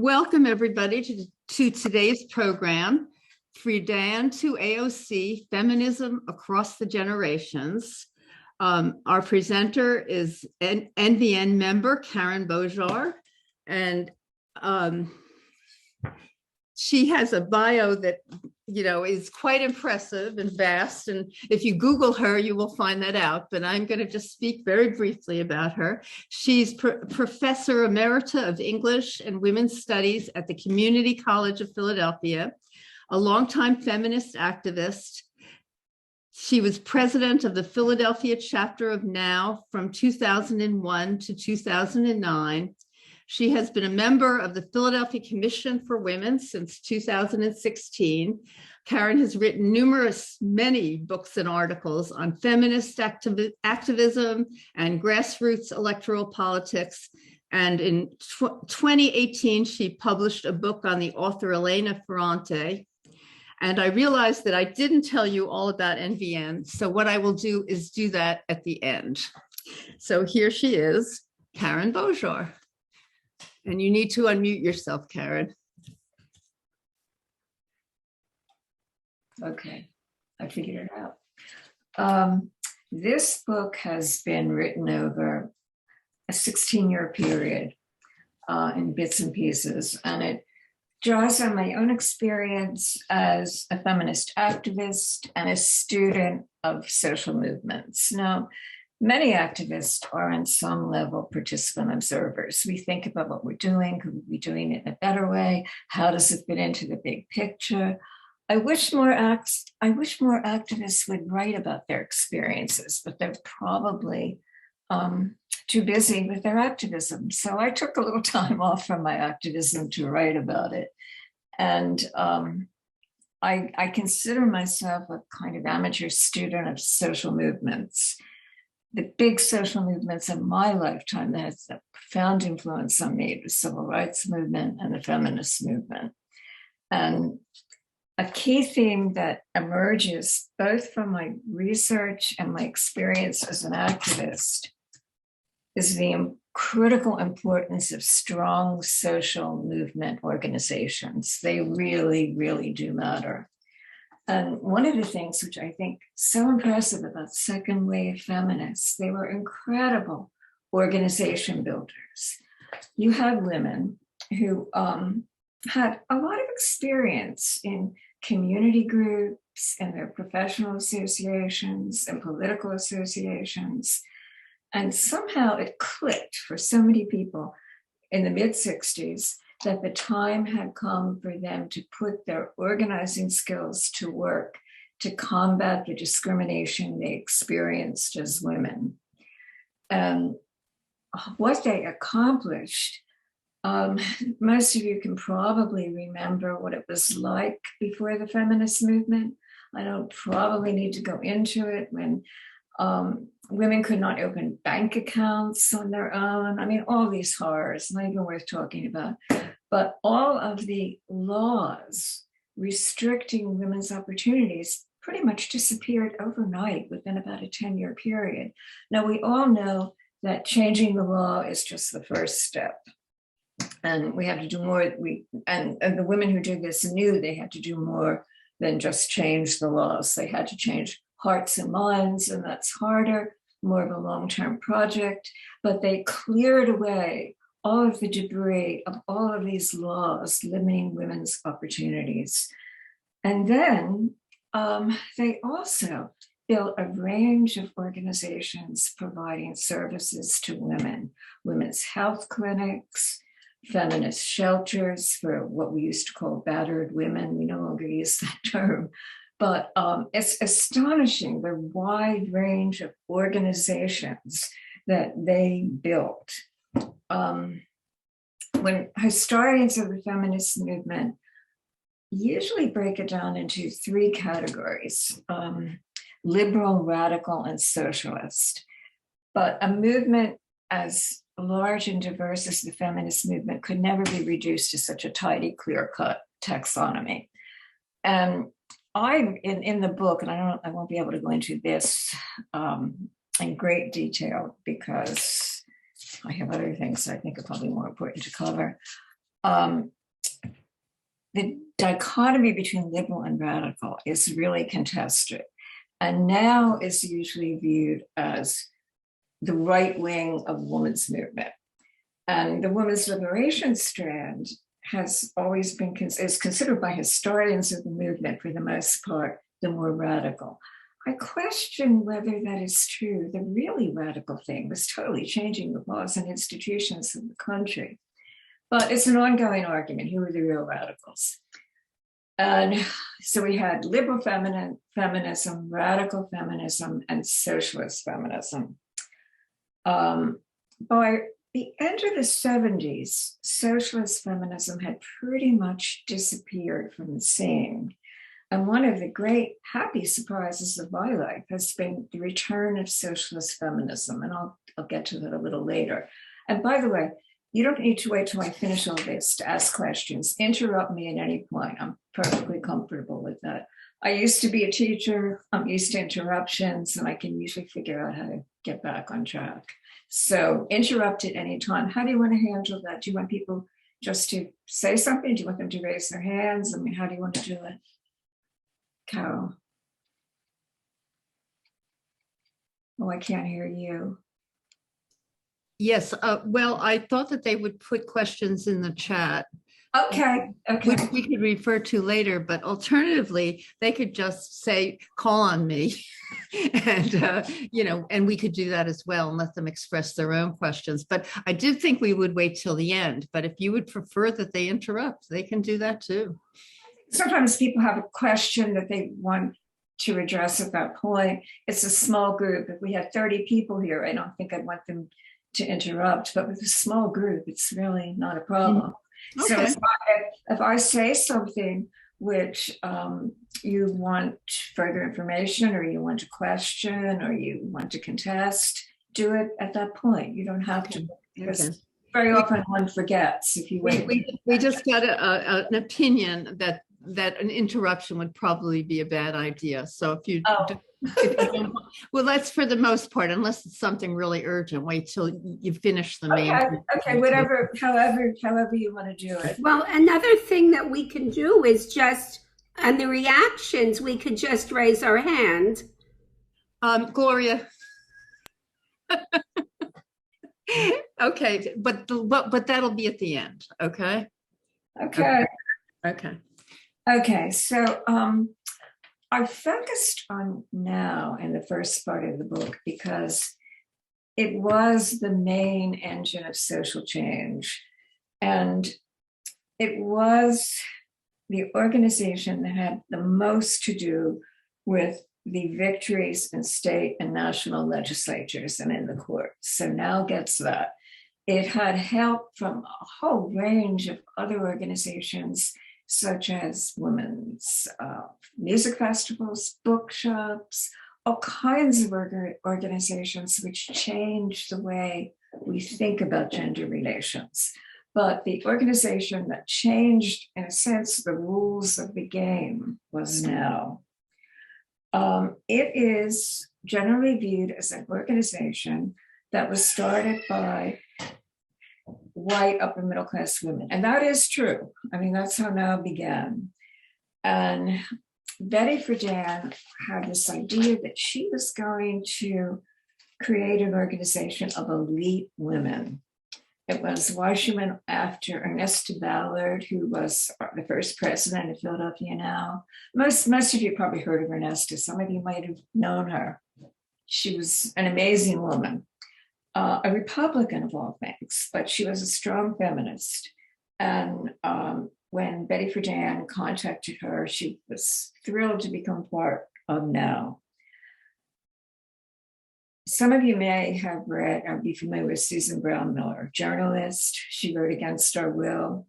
Welcome, everybody, to today's program, Friedan to AOC, Feminism Across the Generations. Our presenter is NVN member Karen Bojar, and she has a bio that, is quite impressive and vast. And if you Google her, you will find that out. But I'm going to just speak very briefly about her. She's Professor Emerita of English and Women's Studies at the Community College of Philadelphia, a longtime feminist activist. She was president of the Philadelphia chapter of NOW from 2001 to 2009. She has been a member of the Philadelphia Commission for Women since 2016. Karen has written many books and articles on feminist activism and grassroots electoral politics. And in 2018, she published a book on the author Elena Ferrante. And I realized that I didn't tell you all about NVN. So what I will do is do that at the end. So here she is, Karen Bojar. And you need to unmute yourself, Karen. Okay, I figured it out. This book has been written over a 16-year period in bits and pieces, and it draws on my own experience as a feminist activist and a student of social movements. Now, many activists are on some level participant observers. We think about what we're doing, could we be doing it in a better way? How does it fit into the big picture? I wish more activists would write about their experiences, but they're probably too busy with their activism. So I took a little time off from my activism to write about it. And I consider myself a kind of amateur student of social movements. The big social movements of my lifetime that has a profound influence on me, the civil rights movement and the feminist movement. And a key theme that emerges both from my research and my experience as an activist is the critical importance of strong social movement organizations. They really, really do matter. And one of the things which I think so impressive about second wave feminists, they were incredible organization builders. You had women who had a lot of experience in community groups and their professional associations and political associations. And somehow it clicked for so many people in the mid-60s that the time had come for them to put their organizing skills to work to combat the discrimination they experienced as women. And what they accomplished, most of you can probably remember what it was like before the feminist movement. I don't probably need to go into it when women could not open bank accounts on their own. I mean, all these horrors, not even worth talking about. But all of the laws restricting women's opportunities pretty much disappeared overnight within about a 10-year period. Now, we all know that changing the law is just the first step. And we have to do more. And the women who did this knew they had to do more than just change the laws. They had to change hearts and minds, and that's harder, more of a long-term project. But they cleared away all of the debris of all of these laws limiting women's opportunities. And then they also built a range of organizations providing services to women, women's health clinics, feminist shelters for what we used to call battered women. We no longer use that term. But it's astonishing the wide range of organizations that they built. When historians of the feminist movement usually break it down into three categories, liberal, radical, and socialist. But a movement as large and diverse as the feminist movement could never be reduced to such a tidy, clear-cut taxonomy. And I'm in the book, and I won't be able to go into this in great detail because I have other things I think are probably more important to cover. the dichotomy between liberal and radical is really contested, and now is usually viewed as the right wing of the women's movement. And the women's liberation strand has always been is considered by historians of the movement, for the most part, the more radical. I question whether that is true. The really radical thing was totally changing the laws and institutions of the country. But it's an ongoing argument. Who are the real radicals? And so we had liberal feminism, radical feminism, and socialist feminism. By the end of the 70s, socialist feminism had pretty much disappeared from the scene. And one of the great happy surprises of my life has been the return of socialist feminism. And I'll get to that a little later. And by the way, you don't need to wait till I finish all this to ask questions. Interrupt me at any point. I'm perfectly comfortable with that. I used to be a teacher. I'm used to interruptions, and I can usually figure out how to get back on track. So interrupt at any time. How do you want to handle that? Do you want people just to say something? Do you want them to raise their hands? I mean, how do you want to do it? Carol? Oh, I can't hear you. Yes, well, I thought that they would put questions in the chat. Okay. Which we could refer to later, but alternatively, they could just say, call on me. And, and we could do that as well and let them express their own questions. But I did think we would wait till the end. But if you would prefer that they interrupt, they can do that too. Sometimes people have a question that they want to address at that point. It's a small group. If we had 30 people here, I don't think I'd want them to interrupt, but with a small group, it's really not a problem. Okay. So if I say something which you want further information, or you want to question, or you want to contest, do it at that point. You don't have to, because very often one forgets if you wait. We just got an opinion that an interruption would probably be a bad idea. So if you don't, well, that's for the most part, unless it's something really urgent, wait till you finish the main. Okay, whatever, however you want to do it. Well, another thing that we can do is just, on the reactions, we could just raise our hand. Gloria. Okay, but that'll be at the end. Okay. Okay, so I focused on now in the first part of the book because it was the main engine of social change. And it was the organization that had the most to do with the victories in state and national legislatures and in the courts. So now gets that. It had help from a whole range of other organizations, such as women's music festivals, bookshops, all kinds of organizations which change the way we think about gender relations. But the organization that changed, in a sense, the rules of the game was NOW. It is generally viewed as an organization that was started by white upper middle class women. And that is true. I mean, that's how NOW began. And Betty Friedan had this idea that she was going to create an organization of elite women. It was why she went after Ernesta Ballard, who was the first president of Philadelphia Now. Most of you probably heard of Ernesta. Some of you might have known her. She was an amazing woman. A Republican of all things, but she was a strong feminist. And when Betty Friedan contacted her, she was thrilled to become part of NOW. Some of you may have read or be familiar with Susan Brown Miller, journalist. She wrote Against Our Will,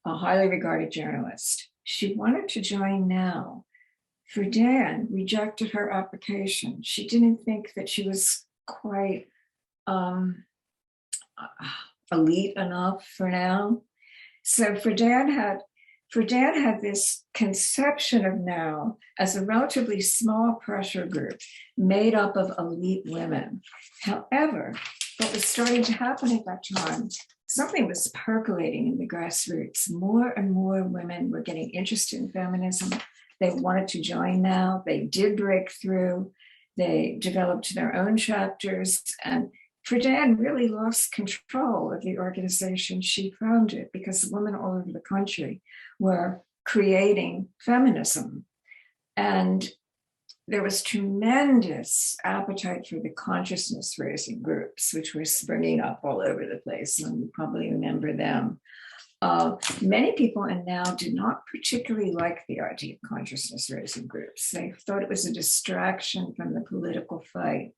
a highly regarded journalist. She wanted to join NOW. Friedan rejected her application. She didn't think that she was quite elite enough for NOW. So Friedan had this conception of NOW as a relatively small pressure group made up of elite women. However, what was starting to happen at that time something was percolating in the grassroots. More and more women were getting interested in feminism. They wanted to join now. They did break through. They developed their own chapters. And Friedan really lost control of the organization she founded because women all over the country were creating feminism. And there was tremendous appetite for the consciousness raising groups, which were springing up all over the place, and you probably remember them. Many people and now did not particularly like the idea of consciousness raising groups. They thought it was a distraction from the political fight.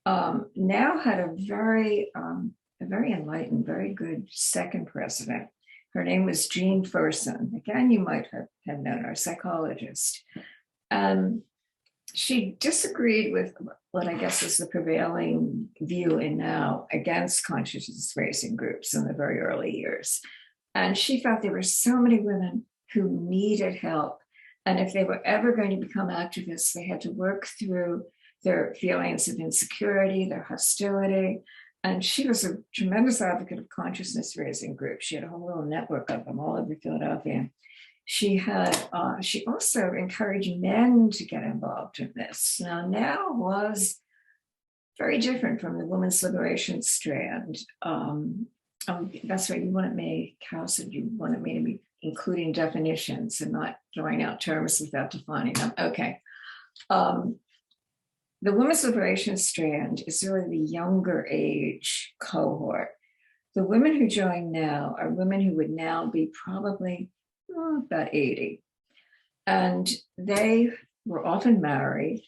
Now had a very enlightened, very good second president. Her name was Jean Fersen. Again, you might have known her, a psychologist. She disagreed with what I guess is the prevailing view in now against consciousness raising groups in the very early years. And she felt there were so many women who needed help. And if they were ever going to become activists, they had to work through their feelings of insecurity, their hostility. And she was a tremendous advocate of consciousness raising groups. She had a whole little network of them all over Philadelphia. She also encouraged men to get involved in this. Now was very different from the women's liberation strand. That's right, you wanted me, Carol said you wanted me to be including definitions and not throwing out terms without defining them. Okay. The women's liberation strand is really the younger age cohort. The women who join now are women who would now be probably about 80. And they were often married,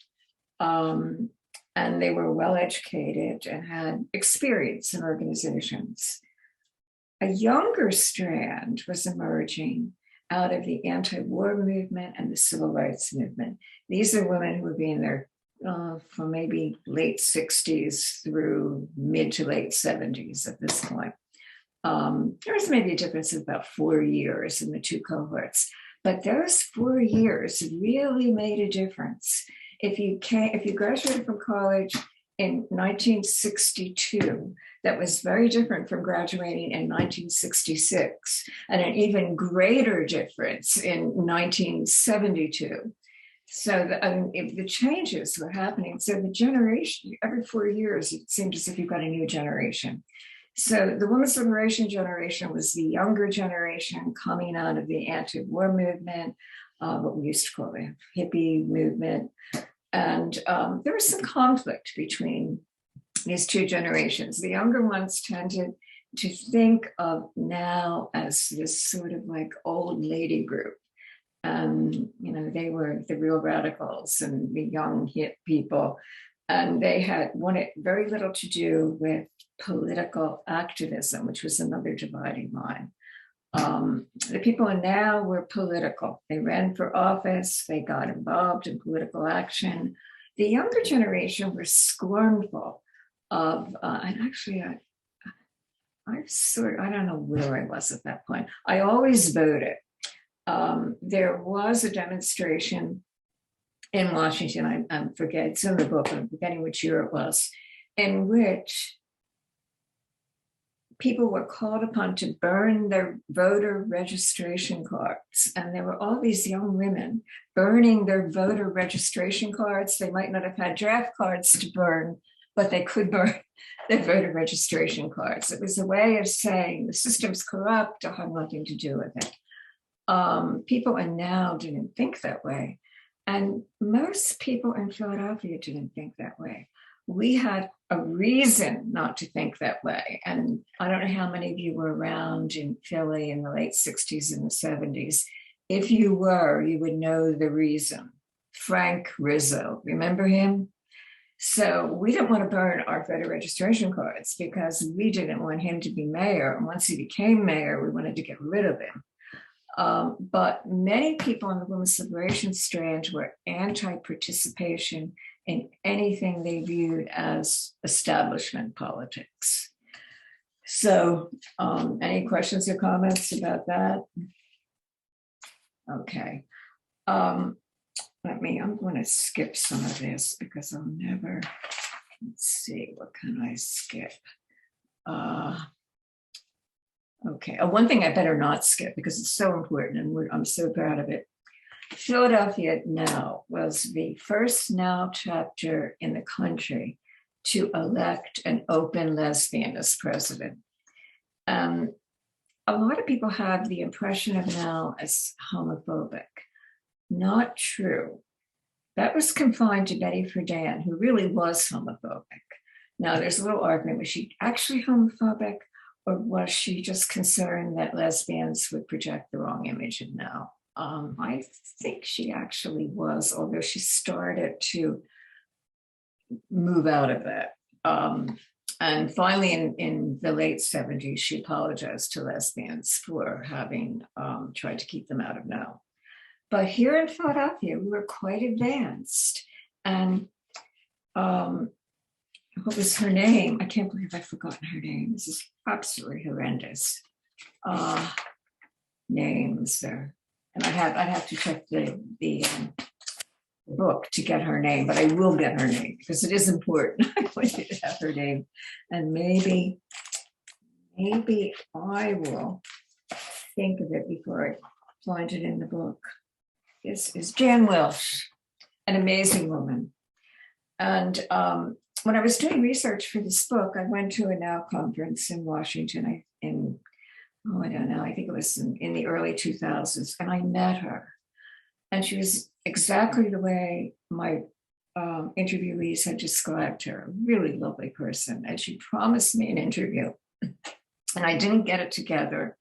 and they were well educated and had experience in organizations. A younger strand was emerging out of the anti-war movement and the civil rights movement. These are women who would be in their from maybe late 60s through mid to late 70s at this point. There was maybe a difference of about 4 years in the two cohorts, but those 4 years really made a difference. If you graduated from college in 1962, that was very different from graduating in 1966, and an even greater difference in 1972. So the changes were happening. So the generation, every 4 years, it seemed as if you got a new generation. So the women's liberation generation was the younger generation coming out of the anti-war movement, what we used to call the hippie movement. And there was some conflict between these two generations. The younger ones tended to think of now as this sort of like old lady group. They were the real radicals and the young hip people. And they had wanted very little to do with political activism, which was another dividing line. The people now were political. They ran for office, they got involved in political action. The younger generation were scornful of, and actually, I don't know where I was at that point. I always voted. There was a demonstration in Washington, I forget, it's in the book, I'm forgetting which year it was, in which people were called upon to burn their voter registration cards. And there were all these young women burning their voter registration cards. They might not have had draft cards to burn, but they could burn their voter registration cards. It was a way of saying the system's corrupt, I have nothing to do with it. People in now didn't think that way. And most people in Philadelphia didn't think that way. We had a reason not to think that way. And I don't know how many of you were around in Philly in the late 60s and the 70s. If you were, you would know the reason. Frank Rizzo, remember him? So we didn't want to burn our voter registration cards because we didn't want him to be mayor. And once he became mayor, we wanted to get rid of him. But many people in the women's liberation strand were anti-participation in anything they viewed as establishment politics. So any questions or comments about that? Okay. I'm going to skip some of this because I'll never, let's see, what can I skip? Okay. One thing I better not skip because it's so important and I'm so proud of it. Philadelphia Now was the first Now chapter in the country to elect an open lesbian as president. A lot of people have the impression of Now as homophobic. Not true. That was confined to Betty Friedan, who really was homophobic. Now, there's a little argument, was she actually homophobic, or was she just concerned that lesbians would project the wrong image of Now? I think she actually was, although she started to move out of that. And finally, in the late 70s, she apologized to lesbians for having tried to keep them out of Now. But here in Philadelphia, we were quite advanced. And what was her name? I can't believe I've forgotten her name. This is absolutely horrendous. Names there. And I have to check the book to get her name, but I will get her name because it is important. I want you to have her name. And maybe I will think of it before I find it in the book. This is Jan Welsh, an amazing woman. And when I was doing research for this book, I went to a Now conference in Washington I don't know, I think it was in the early 2000s, and I met her. And she was exactly the way my interviewees had described her, a really lovely person. And she promised me an interview, and I didn't get it together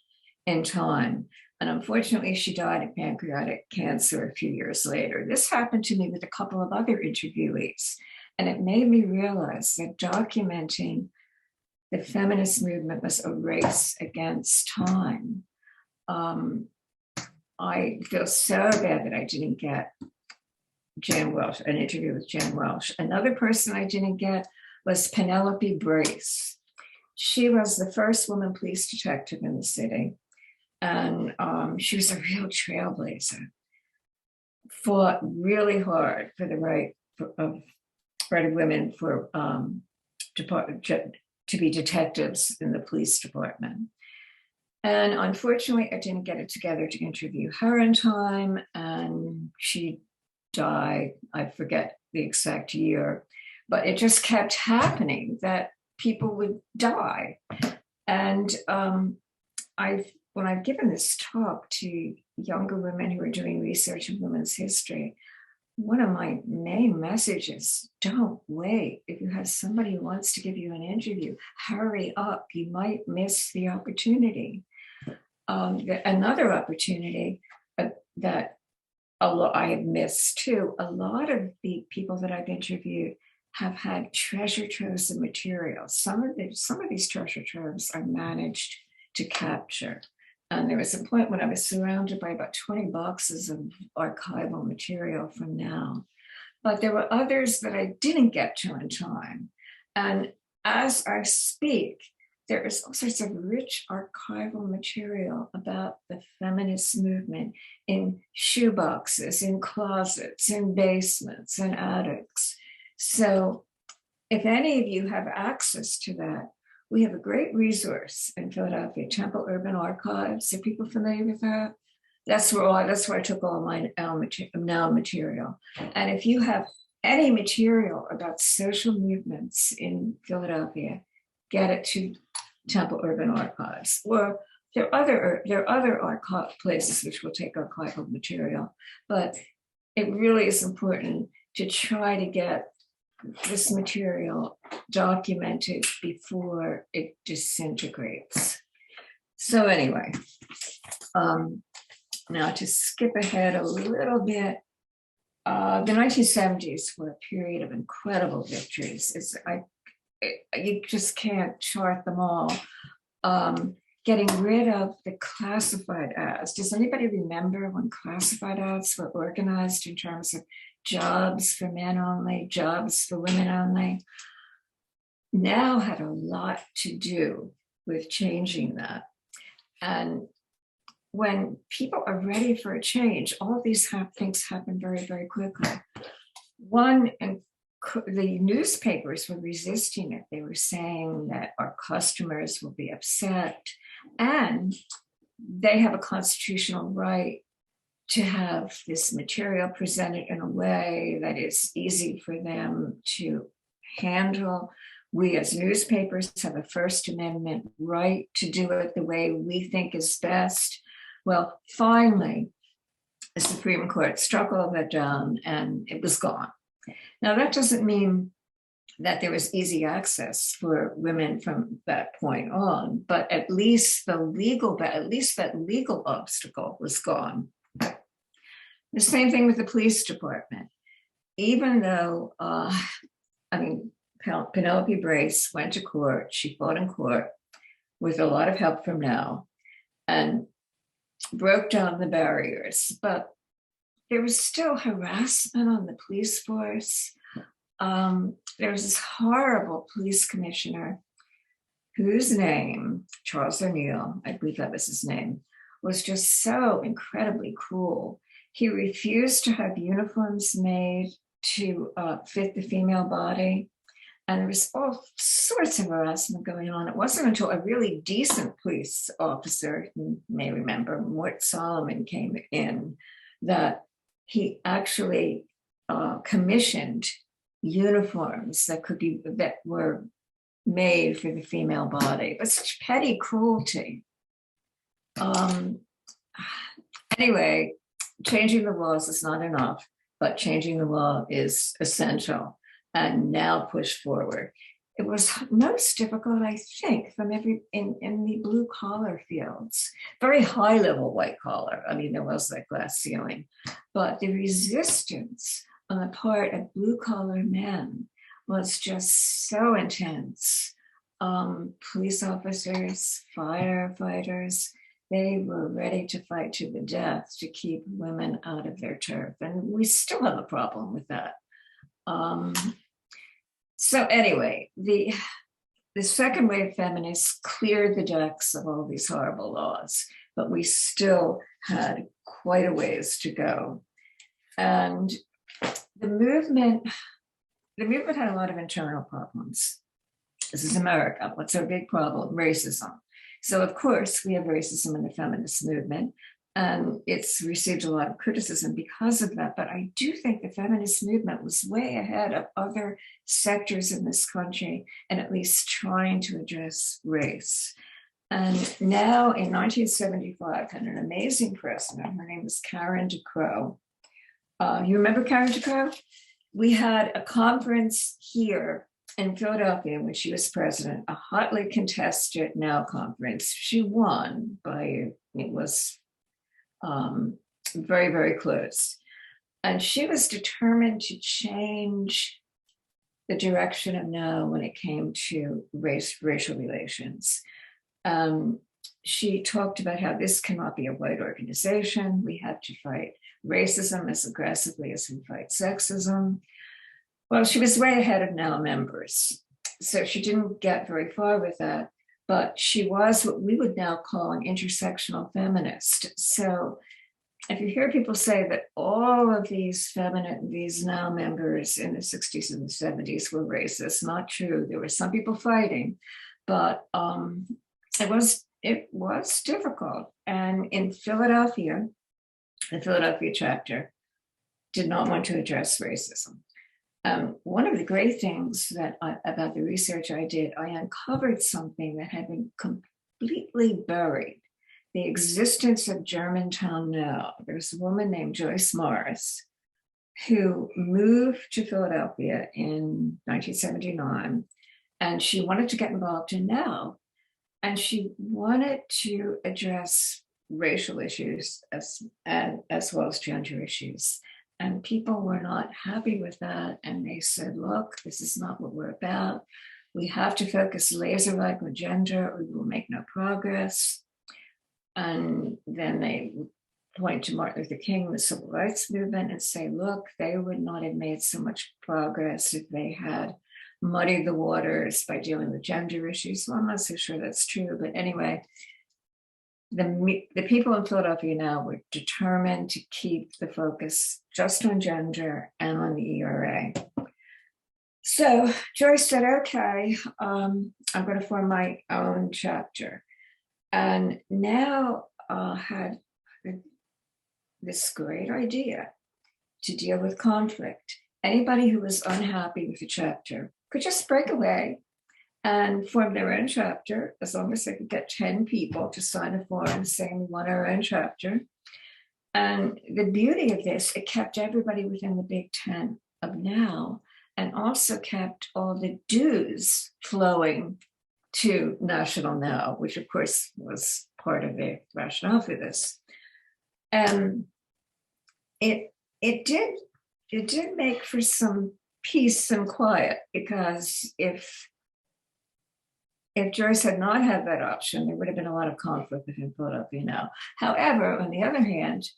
in time. And unfortunately, she died of pancreatic cancer a few years later. This happened to me with a couple of other interviewees. And it made me realize that documenting the feminist movement was a race against time. I feel so bad that I didn't get Jan Welsh, an interview with Jan Welsh. Another person I didn't get was Penelope Brace. She was the first woman police detective in the city. And she was a real trailblazer, fought really hard for the right of women for to be detectives in the police department. And unfortunately, I didn't get it together to interview her in time, and she died. I forget the exact year, but it just kept happening that people would die. And when I've given this talk to younger women who are doing research in women's history, one of my main messages, don't wait. If you have somebody who wants to give you an interview, hurry up. You might miss the opportunity. Another opportunity that I have missed too, a lot of the people that I've interviewed have had treasure troves of material. Some of these treasure troves are managed to capture. And there was a point when I was surrounded by about 20 boxes of archival material from Now. But there were others that I didn't get to in time. And as I speak, there is all sorts of rich archival material about the feminist movement in shoeboxes, in closets, in basements, in attics. So if any of you have access to that, we have a great resource in Philadelphia, Temple Urban Archives. Are people familiar with that? That's where I took all my Now material. And if you have any material about social movements in Philadelphia, get it to Temple Urban Archives. Or there are other archive places which will take archival material, but it really is important to try to get this material documented before it disintegrates. So anyway, now to skip ahead a little bit, the 1970s were a period of incredible victories. You just can't chart them all. Getting rid of the classified ads. Does anybody remember when classified ads were organized in terms of jobs for men only, jobs for women only? Now had a lot to do with changing that. And when people are ready for a change, all of these things happen very, very quickly. One, and the newspapers were resisting it. They were saying that our customers will be upset, And they have a constitutional right to have this material presented in a way that is easy for them to handle. We as newspapers have a First Amendment right to do it the way we think is best. Well, finally, the Supreme Court struck all that down and it was gone. Now, that doesn't mean that there was easy access for women from that point on, but at least that legal obstacle was gone. The same thing with the police department. Even though, Penelope Brace went to court, she fought in court with a lot of help from Now and broke down the barriers, but there was still harassment on the police force. There was this horrible police commissioner whose name, Charles O'Neill, I believe that was his name, was just so incredibly cruel. He refused to have uniforms made to fit the female body. And there was all sorts of harassment going on. It wasn't until a really decent police officer, you may remember, Mort Solomon, came in that he actually commissioned uniforms that were made for the female body. But such petty cruelty. Anyway, changing the laws is not enough, but changing the law is essential and now push forward. It was most difficult, I think, from in the blue collar fields, very high level white collar. I mean, there was that glass ceiling, but the resistance on the part of blue collar men was just so intense. Police officers, firefighters, they were ready to fight to the death to keep women out of their turf. And we still have a problem with that. So anyway, the second wave feminists cleared the decks of all these horrible laws, but we still had quite a ways to go. And the movement had a lot of internal problems. This is America. What's our big problem? Racism. So of course we have racism in the feminist movement, and it's received a lot of criticism because of that. But I do think the feminist movement was way ahead of other sectors in this country and at least trying to address race. And now in 1975, had an amazing president. Her name was Karen DeCrow. You remember Karen DeCrow? We had a conference here in Philadelphia when she was president, a hotly contested Now conference. She won it was very, very close. And she was determined to change the direction of Now when it came to racial relations. She talked about how this cannot be a white organization. We have to fight racism as aggressively as we fight sexism. Well, she was way ahead of Now members. So she didn't get very far with that, but she was what we would now call an intersectional feminist. So if you hear people say that all of these Now members in the 60s and the 70s were racist, not true. There were some people fighting, but it was difficult. And in Philadelphia, the Philadelphia chapter did not want to address racism. One of the great things about the research I did, I uncovered something that had been completely buried. The existence of Germantown Now. There's a woman named Joyce Morris who moved to Philadelphia in 1979, and she wanted to get involved in Now. And she wanted to address racial issues as well as gender issues. And people were not happy with that. And they said, look, this is not what we're about. We have to focus laser-like on gender or we will make no progress. And then they point to Martin Luther King, the civil rights movement, and say, look, they would not have made so much progress if they had muddied the waters by dealing with gender issues. Well, I'm not so sure that's true. But anyway, the people in Philadelphia now were determined to keep the focus just on gender and on the ERA. So Joyce said, okay, I'm going to form my own chapter. and now had this great idea to deal with conflict. Anybody who was unhappy with the chapter could just break away and form their own chapter, as long as they could get 10 people to sign a form saying we want our own chapter. And the beauty of this, it kept everybody within the big 10 of now, and also kept all the dues flowing to National Now, which of course was part of the rationale for this. And it did make for some peace and quiet, because if Joyce had not had that option, there would have been a lot of conflict within Philadelphia Now. However, on the other hand,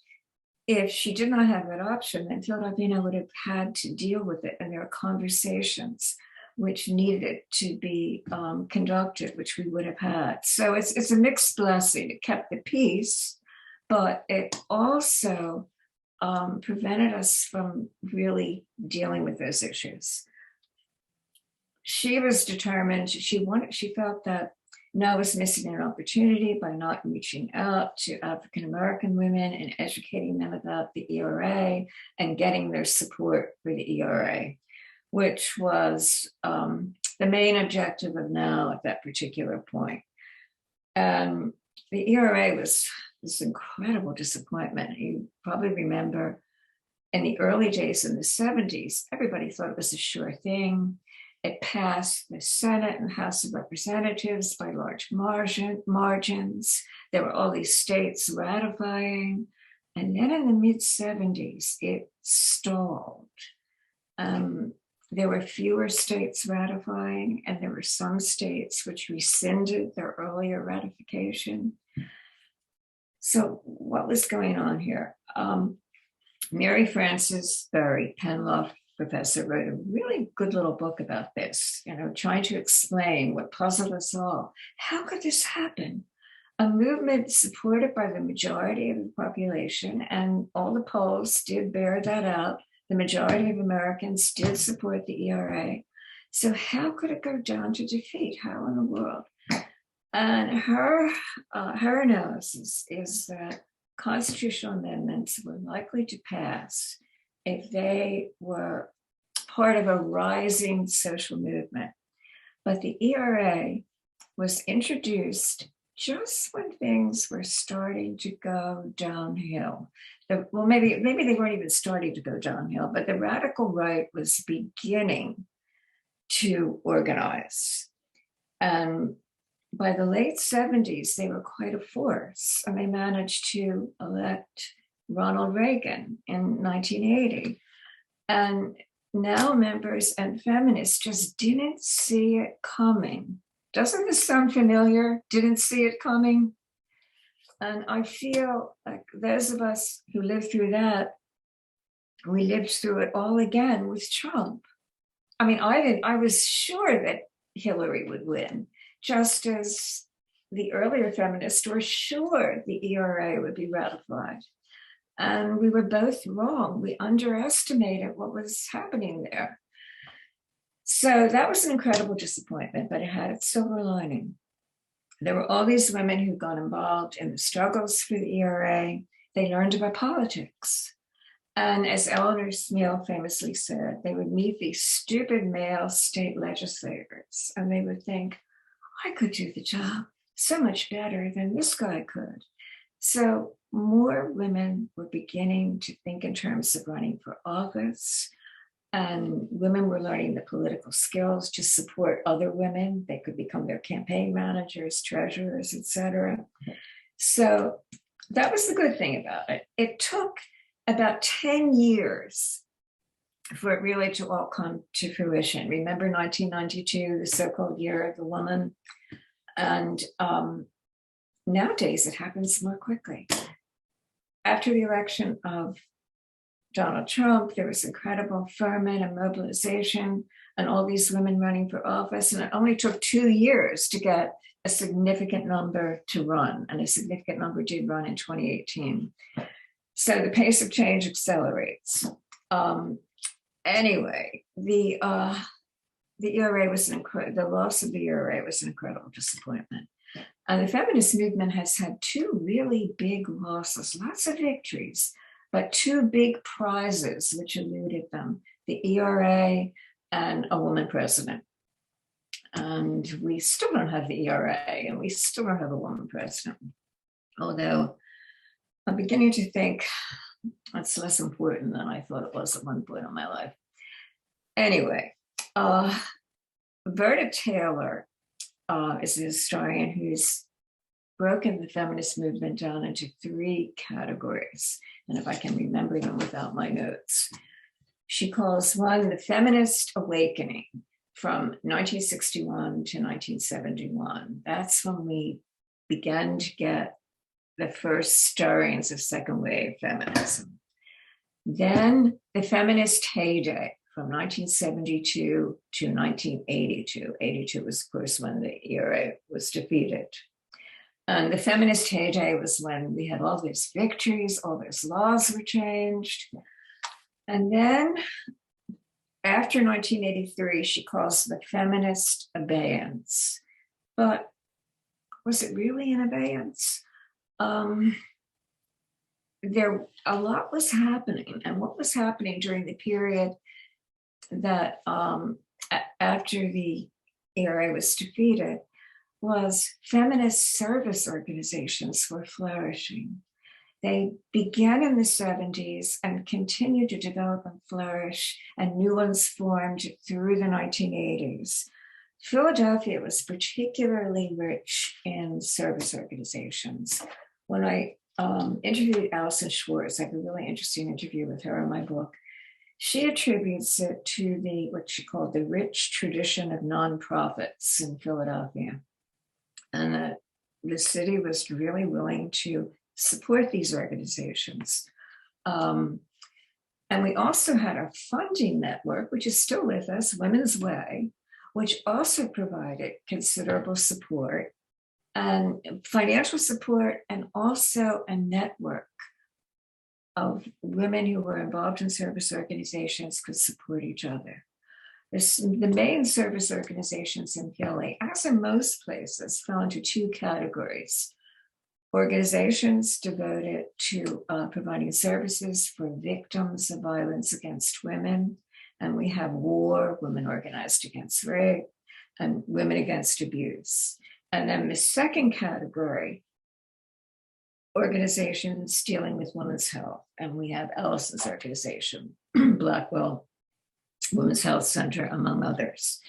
if she did not have that option, then Philadelphia Now would have had to deal with it, and there are conversations which needed to be conducted, which we would have had. So it's a mixed blessing. It kept the peace, but it also prevented us from really dealing with those issues. She was determined. She felt that Now was missing an opportunity by not reaching out to African American women and educating them about the ERA and getting their support for the ERA, which was the main objective of Now at that particular point. And the ERA was this incredible disappointment. You probably remember in the early days in the 70s, everybody thought it was a sure thing. It passed the Senate and House of Representatives by large margins. There were all these states ratifying. And then in the mid-70s, it stalled. There were fewer states ratifying, and there were some states which rescinded their earlier ratification. So what was going on here? Mary Frances Berry, Penn Law professor, wrote a really good little book about this, trying to explain what puzzled us all. How could this happen? A movement supported by the majority of the population, and all the polls did bear that out. The majority of Americans did support the ERA. So how could it go down to defeat? How in the world? And her analysis is that constitutional amendments were likely to pass if they were part of a rising social movement. But the ERA was introduced just when things were starting to go downhill. Well, maybe they weren't even starting to go downhill, but the radical right was beginning to organize. And by the late 70s, they were quite a force, and they managed to elect Ronald Reagan in 1980. And Now members and feminists just didn't see it coming. Doesn't this sound familiar? Didn't see it coming? And I feel like those of us who lived through that, we lived through it all again with Trump. I mean, I was sure that Hillary would win, just as the earlier feminists were sure the ERA would be ratified. And we were both wrong. We underestimated what was happening there. So that was an incredible disappointment, but it had its silver lining. There were all these women who got involved in the struggles for the ERA. They learned about politics. And as Eleanor Smeal famously said, they would meet these stupid male state legislators, and they would think, I could do the job so much better than this guy could. So more women were beginning to think in terms of running for office, and women were learning the political skills to support other women. They could become their campaign managers, treasurers, etc. So that was the good thing about it. It took about 10 years for it really to all come to fruition. Remember 1992, the so-called year of the woman? And nowadays it happens more quickly. After the election of Donald Trump, there was incredible ferment and mobilization and all these women running for office. And it only took 2 years to get a significant number to run. And a significant number did run in 2018. So the pace of change accelerates. Anyway, the ERA was the loss of the ERA was an incredible disappointment. And the feminist movement has had two really big losses, lots of victories, but two big prizes which eluded them, the ERA and a woman president. And we still don't have the ERA, and we still don't have a woman president. Although I'm beginning to think it's less important than I thought it was at one point in my life. Anyway, Berta Taylor is a historian who's broken the feminist movement down into three categories. And if I can remember them without my notes, she calls one the Feminist Awakening from 1961 to 1971. That's when we began to get the first stirrings of second wave feminism. Then the feminist heyday from 1972 to 1982. 82 was, of course, when the ERA was defeated. And the feminist heyday was when we had all these victories, all those laws were changed. And then after 1983, she calls the feminist abeyance. But was it really an abeyance? There a lot was happening, and what was happening during the period that after the ERA was defeated was feminist service organizations were flourishing. They began in the 70s and continued to develop and flourish, and new ones formed through the 1980s. Philadelphia was particularly rich in service organizations. When I interviewed Alison Schwartz, I have a really interesting interview with her in my book. She attributes it to what she called the rich tradition of nonprofits in Philadelphia. And that the city was really willing to support these organizations. And we also had a funding network, which is still with us, Women's Way, which also provided considerable support and financial support, and also a network of women who were involved in service organizations could support each other. The main service organizations in Philly, as in most places, fell into two categories. Organizations devoted to providing services for victims of violence against women. And we have WAR, Women Organized Against Rape, and Women Against Abuse. And then the second category, organizations dealing with women's health. And we have Allison's organization, Blackwell Women's Health Center, among others.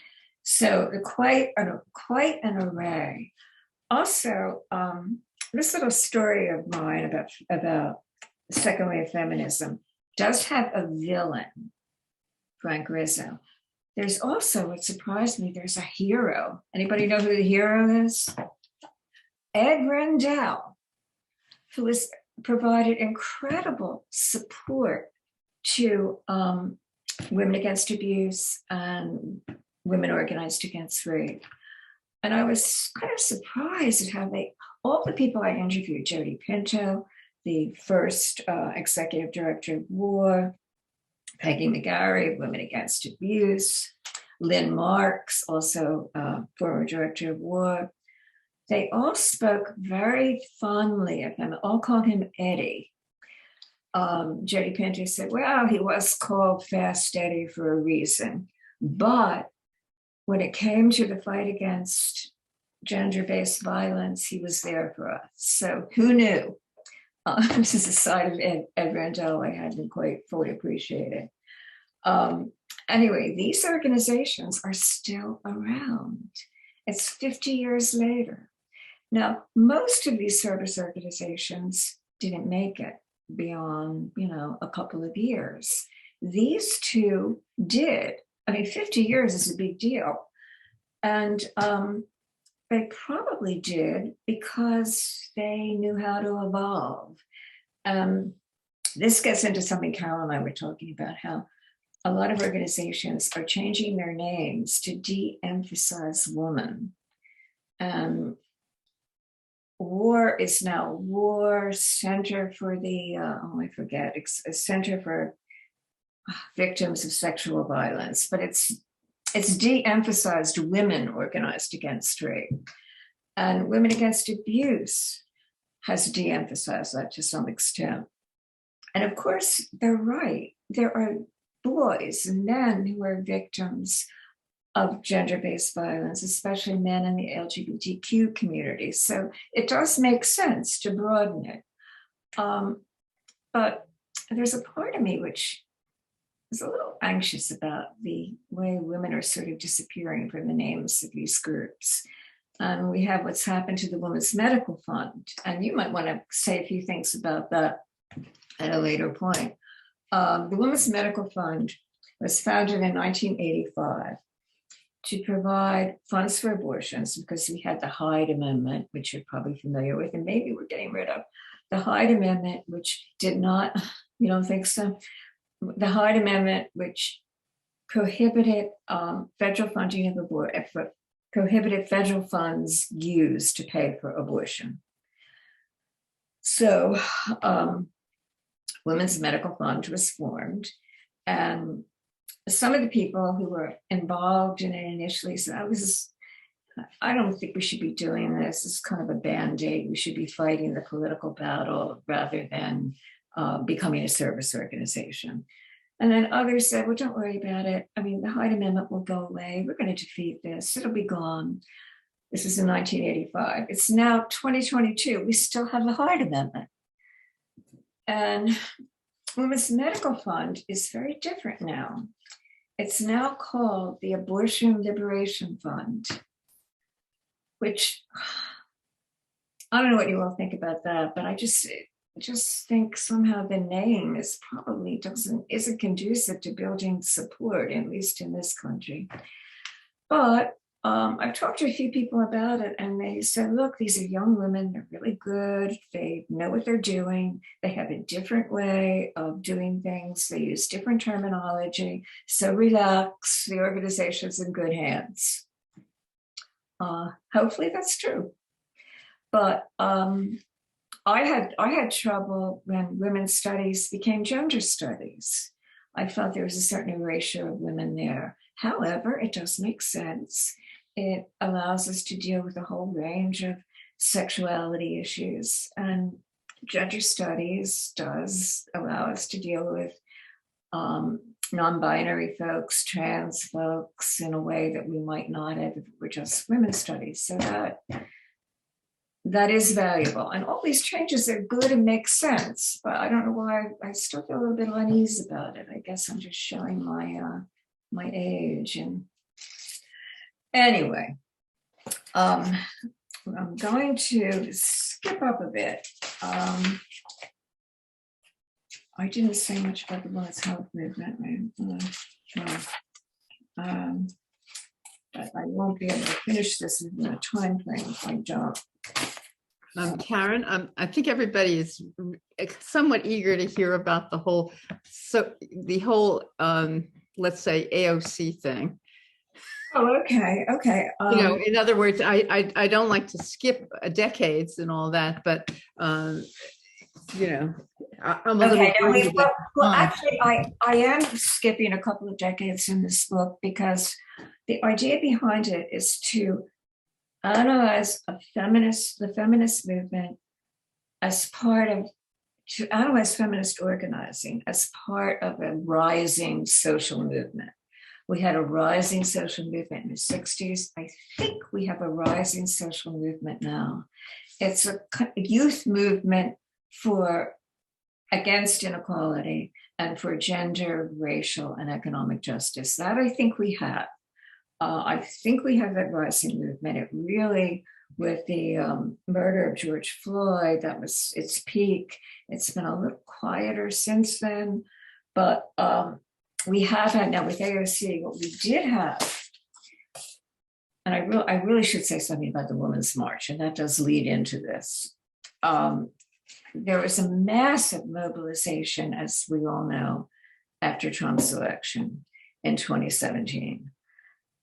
So quite an array. Also, this little story of mine about second wave feminism does have a villain, Frank Rizzo. There's also, what surprised me, there's a hero. Anybody know who the hero is? Ed Rendell, who has provided incredible support to women against abuse and women organized against rape. And I was kind of surprised at how all the people I interviewed, Jody Pinto, the first executive director of WAR, Peggy McGarry, Women Against Abuse, Lynn Marks, also former director of WAR. They all spoke very fondly of him, all called him Eddie. Jody Pinto said, well, he was called Fast Eddie for a reason. But when it came to the fight against gender-based violence, he was there for us. So who knew? This is a side of Ed Rendell I hadn't quite fully appreciated. Anyway, these organizations are still around. It's 50 years later. Now, most of these service organizations didn't make it beyond, a couple of years. These two did. I mean, 50 years is a big deal. And they probably did because they knew how to evolve. This gets into something Carol and I were talking about, how a lot of organizations are changing their names to de-emphasize woman. WAR is now WAR Center for the, Center for Victims of Sexual Violence, but it's de-emphasized Women Organized Against Rape. And Women Against Abuse has de-emphasized that to some extent. And of course, they're right. There are boys and men who are victims of gender-based violence, especially men in the LGBTQ community. So it does make sense to broaden it. But there's a part of me which is a little anxious about the way women are sort of disappearing from the names of these groups. And we have what's happened to the Women's Medical Fund. And you might want to say a few things about that at a later point. The Women's Medical Fund was founded in 1985 to provide funds for abortions, because we had the Hyde Amendment, which you're probably familiar with, and maybe we're getting rid of. The Hyde Amendment, which did not, you don't think so? The Hyde Amendment, which prohibited federal funding of abortion, prohibited federal funds used to pay for abortion. So Women's Medical Fund was formed, and some of the people who were involved in it initially said, I don't think we should be doing this. It's kind of a Band-Aid. We should be fighting the political battle rather than becoming a service organization. And then others said, well, don't worry about it. I mean, the Hyde Amendment will go away. We're going to defeat this. It'll be gone. This is in 1985. It's now 2022. We still have the Hyde Amendment. And Women's Medical Fund is very different now. It's now called the Abortion Liberation Fund, which I don't know what you all think about that, but I just think somehow the name is probably isn't conducive to building support, at least in this country. But I've talked to a few people about it, and they said, look, these are young women, they're really good, they know what they're doing, they have a different way of doing things, they use different terminology, so relax, the organization's in good hands. Hopefully that's true. But I had trouble when women's studies became gender studies. I felt there was a certain erasure of women there. However, it does make sense. It allows us to deal with a whole range of sexuality issues, and gender studies does allow us to deal with non-binary folks, trans folks, in a way that we might not have if it were just women's studies. So that is valuable. And all these changes are good and make sense, but I don't know why I still feel a little bit uneasy about it. I guess I'm just showing my age. And anyway, I'm going to skip up a bit. I didn't say much about the women's health movement, but I won't be able to finish this in a time frame if I don't. Karen, I think everybody is somewhat eager to hear about the whole, let's say, AOC thing. Oh, okay. In other words, I don't like to skip decades and all that, but I'm a little worried about. Well, actually, I am skipping a couple of decades in this book, because the idea behind it is to analyze the feminist movement to analyze feminist organizing as part of a rising social movement. We had a rising social movement in the 60s. I think we have a rising social movement now. It's a youth movement against inequality and for gender, racial, and economic justice. That I think we have. I think we have that rising movement. It really, with the murder of George Floyd, that was its peak. It's been a little quieter since then, but we have had now with AOC, what we did have, and I really should say something about the Women's March, and that does lead into this. There was a massive mobilization, as we all know, after Trump's election in 2017.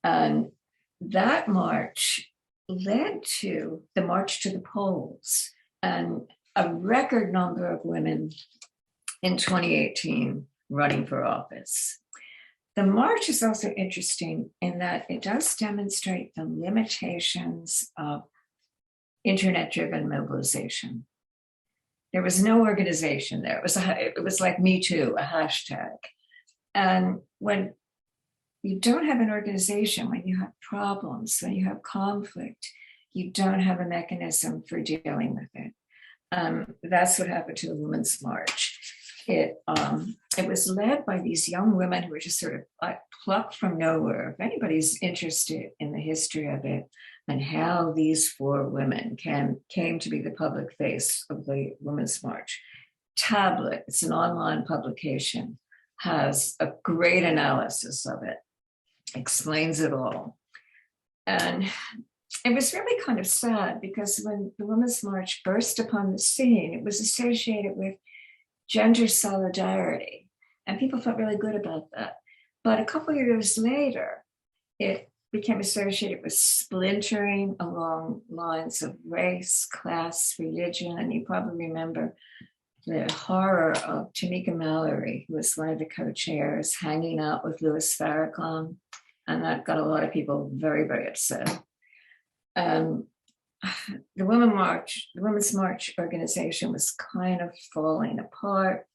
And that march led to the march to the polls and a record number of women in 2018 running for office. The march is also interesting in that it does demonstrate the limitations of internet-driven mobilization. There was no organization there. It was like Me Too, a hashtag. And when you don't have an organization, when you have problems, when you have conflict, you don't have a mechanism for dealing with it. That's what happened to the Women's March. It was led by these young women who were just sort of like plucked from nowhere. If anybody's interested in the history of it and how these four women came to be the public face of the Women's March, Tablet, it's an online publication, has a great analysis of it, explains it all. And it was really kind of sad because when the Women's March burst upon the scene, it was associated with gender solidarity, and people felt really good about that. But a couple of years later, it became associated with splintering along lines of race, class, religion, and you probably remember the horror of Tamika Mallory, who was one of the co-chairs, hanging out with Louis Farrakhan, and that got a lot of people very, very upset. The Women's March organization was kind of falling apart.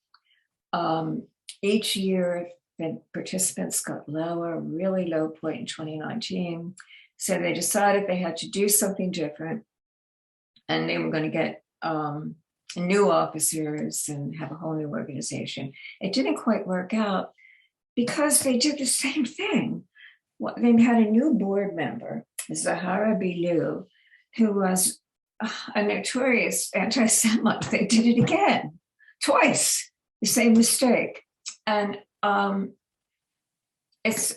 Each year, the participants got lower, really low point in 2019. So they decided they had to do something different, and they were going to get new officers and have a whole new organization. It didn't quite work out because they did the same thing. They had a new board member, Zahara Bilou, who was a notorious anti-Semite. They did it again, twice, the same mistake. And I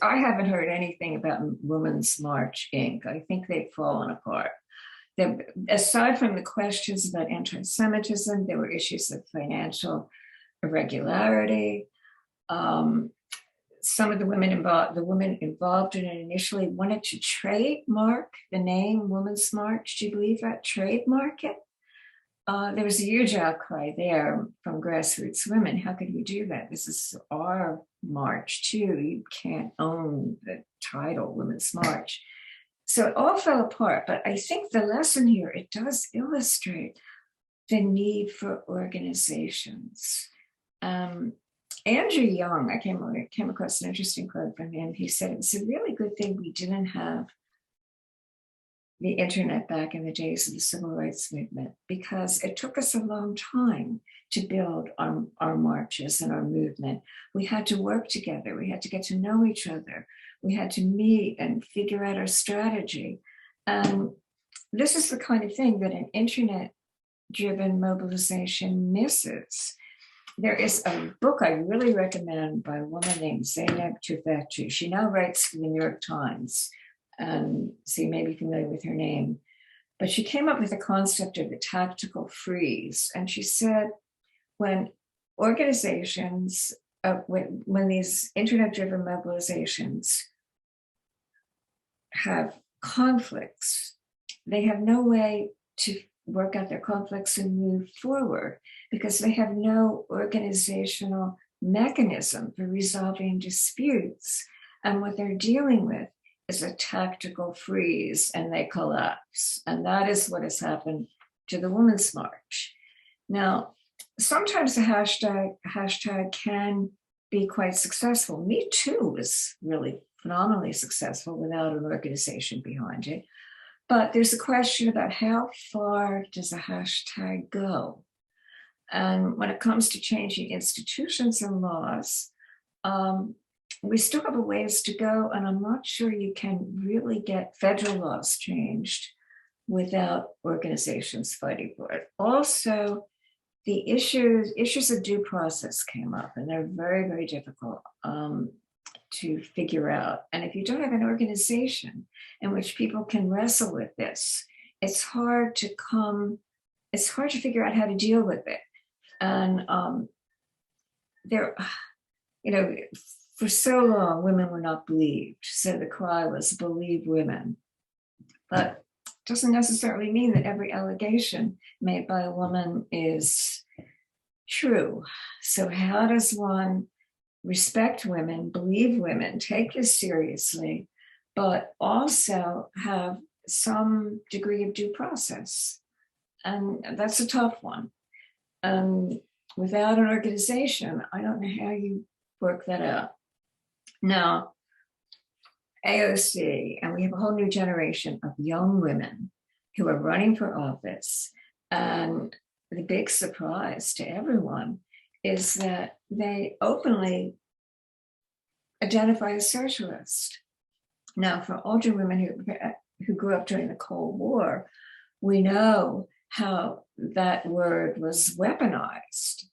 haven't heard anything about Women's March, Inc. I think they've fallen apart. Aside from the questions about anti-Semitism, there were issues of financial irregularity. Some of the women involved in it initially wanted to trademark the name Women's March. Do you believe that? Trademark it? There was a huge outcry there from grassroots women. How could we do that? This is our march too. You can't own the title Women's March. So it all fell apart. But I think the lesson here, it does illustrate the need for organizations. Andrew Young, I came across an interesting quote from him. He said, it's a really good thing we didn't have the internet back in the days of the civil rights movement, because it took us a long time to build our marches and our movement. We had to work together. We had to get to know each other. We had to meet and figure out our strategy. And this is the kind of thing that an internet-driven mobilization misses. There is a book I really recommend by a woman named Zeynep Tufekci. She now writes for the New York Times, so you may be familiar with her name. But she came up with the concept of the tactical freeze. And she said, when organizations, when these internet-driven mobilizations have conflicts, they have no way to work out their conflicts and move forward because they have no organizational mechanism for resolving disputes. And what they're dealing with is a tactical freeze, and they collapse. And that is what has happened to the Women's March. Now, sometimes the hashtag can be quite successful. Me Too was really phenomenally successful without an organization behind it. But there's a question about how far does a hashtag go? And when it comes to changing institutions and laws, we still have a ways to go, and I'm not sure you can really get federal laws changed without organizations fighting for it. Also, the issues of due process came up, and they're very, very difficult to figure out. And if you don't have an organization in which people can wrestle with this, it's hard to figure out how to deal with it. And for so long, women were not believed. So the cry was believe women. But it doesn't necessarily mean that every allegation made by a woman is true. So how does one respect women, believe women, take this seriously, but also have some degree of due process. And that's a tough one. Without an organization, I don't know how you work that out. Now, AOC, and we have a whole new generation of young women who are running for office. And the big surprise to everyone is that they openly identify as socialist. Now, for older women who grew up during the Cold War, we know how that word was weaponized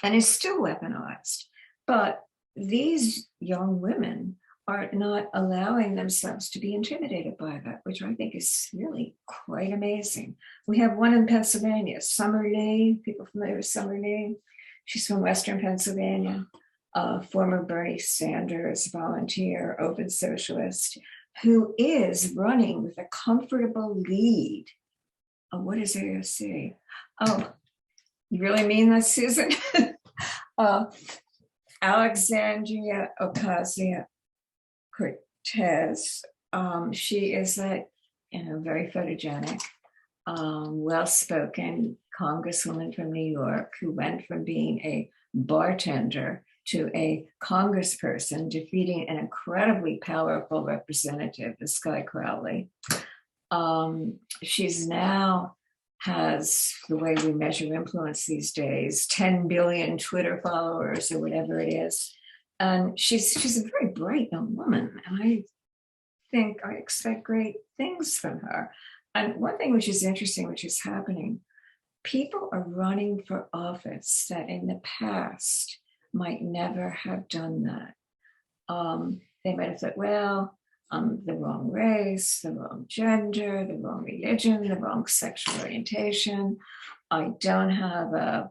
and is still weaponized. But these young women are not allowing themselves to be intimidated by that, which I think is really quite amazing. We have one in Pennsylvania, Summer Lee. People familiar with Summer Lee? She's from Western Pennsylvania, former Bernie Sanders volunteer, open socialist, who is running with a comfortable lead. Oh, what is AOC? Oh, you really mean that, Susan? Alexandria Ocasio-Cortez. She is very photogenic, well-spoken congresswoman from New York who went from being a bartender to a congressperson, defeating an incredibly powerful representative, this guy Crowley. She's now has, the way we measure influence these days, 10 billion Twitter followers or whatever it is. And she's a very bright young woman. And I expect great things from her. And one thing which is interesting, which is happening, people are running for office that in the past might never have done that. They might have thought, well, I'm the wrong race, the wrong gender, the wrong religion, the wrong sexual orientation. I don't have a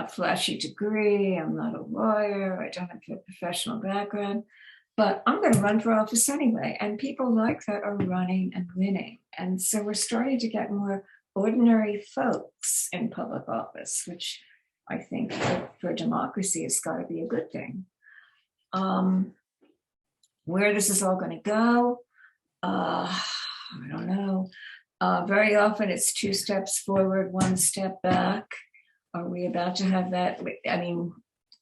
flashy degree. I'm not a lawyer. I don't have a professional background, but I'm going to run for office anyway. And people like that are running and winning. And so we're starting to get more ordinary folks in public office, which I think for democracy has got to be a good thing. Where this is all going to go, I don't know. Very often it's 2 steps forward, 1 step back. Are we about to have that? I mean,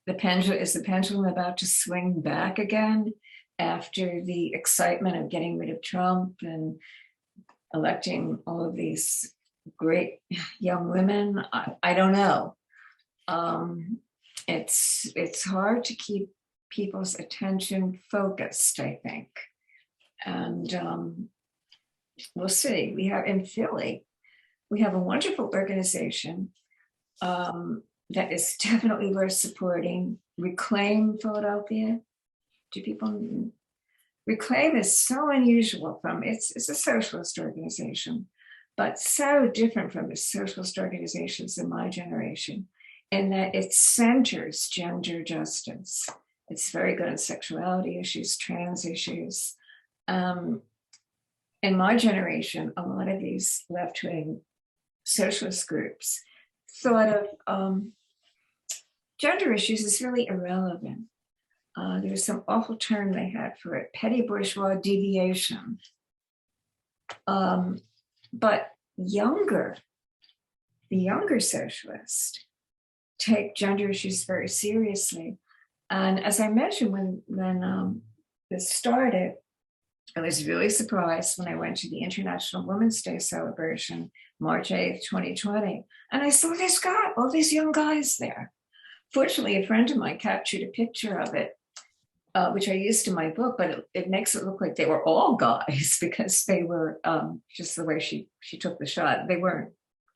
the pendulum about to swing back again after the excitement of getting rid of Trump and electing all of these great young women? I don't know. It's hard to keep people's attention focused, I think. And we'll see. We have in Philly, we have a wonderful organization that is definitely worth supporting. Reclaim Philadelphia. Do people? Reclaim is so unusual it's a socialist organization, but so different from the socialist organizations in my generation, in that it centers gender justice. It's very good on sexuality issues, trans issues. In my generation, a lot of these left-wing socialist groups thought of gender issues as really irrelevant. There was some awful term they had for it, petty bourgeois deviation. But the younger socialists take gender issues very seriously. And as I mentioned, when this started, I was really surprised when I went to the International Women's Day celebration, March 8th, 2020. And I saw all these young guys there. Fortunately, a friend of mine captured a picture of it, which I used in my book, but it makes it look like they were all guys because they were just the way she took the shot. They weren't,